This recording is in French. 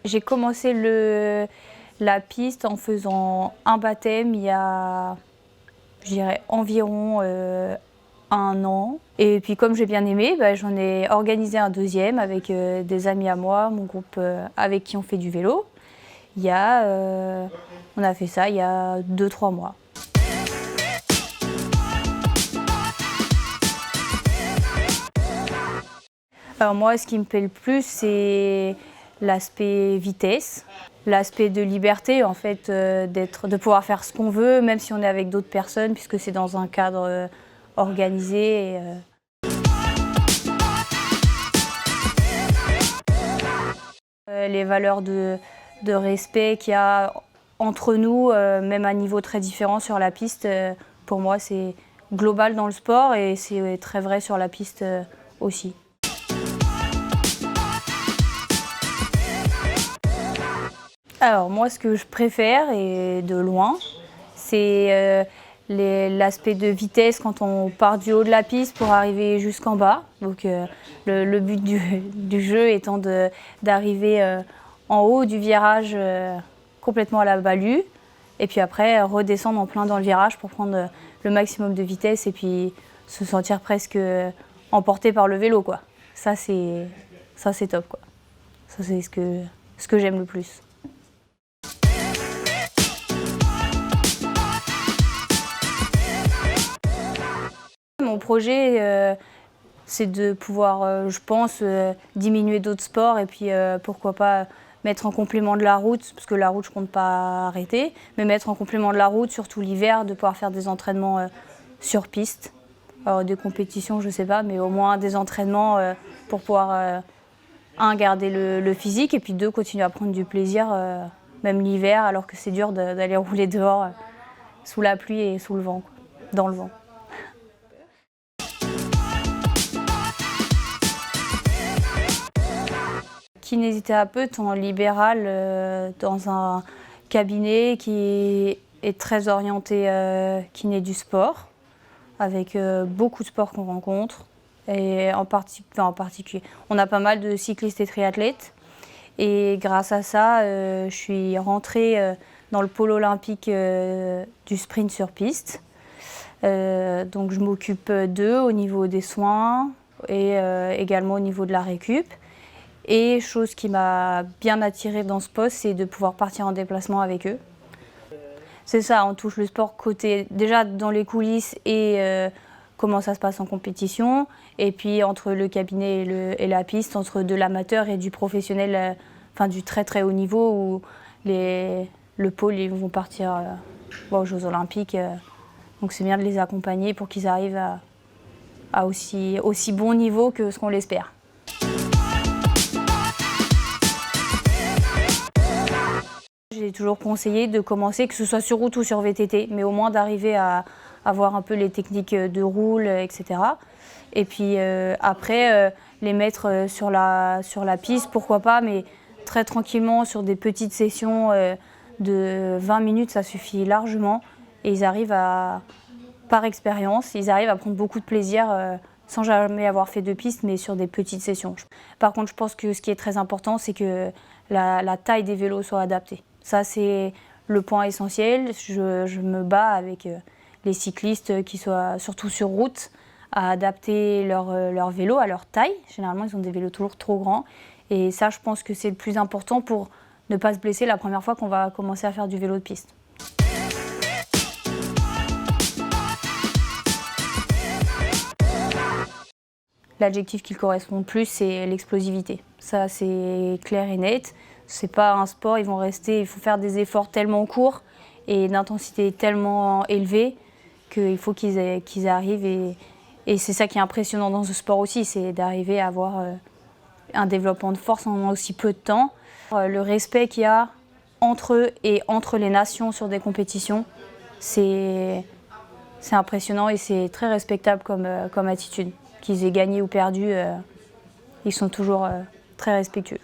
J'ai commencé la piste en faisant un baptême il y a, je dirais, environ 1 an. Et puis comme j'ai bien aimé, j'en ai organisé un deuxième avec des amis à moi, mon groupe avec qui on fait du vélo. On a fait ça il y a 2-3 mois. Alors moi, ce qui me plaît le plus, c'est l'aspect vitesse, l'aspect de liberté, en fait, de pouvoir faire ce qu'on veut, même si on est avec d'autres personnes, puisque c'est dans un cadre organisé. Les valeurs de respect qu'il y a entre nous, même à un niveau très différent sur la piste, pour moi, c'est global dans le sport et c'est très vrai sur la piste aussi. Alors moi, ce que je préfère, et de loin, c'est l'aspect de vitesse quand on part du haut de la piste pour arriver jusqu'en bas. Donc le but du jeu étant d'arriver en haut du virage complètement à la balue, et puis après redescendre en plein dans le virage pour prendre le maximum de vitesse et puis se sentir presque emporté par le vélo, quoi. Ça c'est top, quoi. Ça c'est ce que j'aime le plus. Mon projet, c'est de pouvoir, je pense, diminuer d'autres sports et puis pourquoi pas mettre en complément de la route, parce que la route je compte pas arrêter, mais mettre en complément de la route, surtout l'hiver, de pouvoir faire des entraînements sur piste. Alors des compétitions, je sais pas, mais au moins des entraînements pour pouvoir, garder le physique et puis 2, continuer à prendre du plaisir, même l'hiver, alors que c'est dur d'aller rouler dehors sous la pluie et sous le vent, quoi, dans le vent. Kinésithérapeute en libéral dans un cabinet qui est très orienté kiné du sport, avec beaucoup de sports qu'on rencontre. Et en particulier, on a pas mal de cyclistes et triathlètes. Et grâce à ça, je suis rentrée dans le pôle olympique du sprint sur piste. Donc je m'occupe d'eux au niveau des soins et également au niveau de la récup. Et chose qui m'a bien attirée dans ce poste, c'est de pouvoir partir en déplacement avec eux. C'est ça, on touche le sport côté déjà dans les coulisses et comment ça se passe en compétition. Et puis entre le cabinet et la piste, entre de l'amateur et du professionnel, enfin du très très haut niveau où le pôle ils vont partir aux Jeux Olympiques. Donc c'est bien de les accompagner pour qu'ils arrivent à aussi bon niveau que ce qu'on l'espère. J'ai toujours conseillé de commencer, que ce soit sur route ou sur VTT, mais au moins d'arriver à voir un peu les techniques de roule, etc. Et puis après, les mettre sur la piste, pourquoi pas, mais très tranquillement sur des petites sessions de 20 minutes, ça suffit largement. Et ils arrivent par expérience, ils arrivent à prendre beaucoup de plaisir sans jamais avoir fait de piste, mais sur des petites sessions. Par contre, je pense que ce qui est très important, c'est que la taille des vélos soit adaptée. Ça, c'est le point essentiel. Je me bats avec les cyclistes qui soient, surtout sur route, à adapter leur vélo à leur taille. Généralement, ils ont des vélos toujours trop grands. Et ça, je pense que c'est le plus important pour ne pas se blesser la première fois qu'on va commencer à faire du vélo de piste. L'adjectif qui correspond le plus, c'est l'explosivité. Ça, c'est clair et net. C'est pas un sport, il faut faire des efforts tellement courts et d'intensité tellement élevée qu'il faut qu'ils arrivent. Et c'est ça qui est impressionnant dans ce sport aussi, c'est d'arriver à avoir un développement de force en aussi peu de temps. Le respect qu'il y a entre eux et entre les nations sur des compétitions, c'est impressionnant et c'est très respectable comme attitude. Qu'ils aient gagné ou perdu, ils sont toujours très respectueux.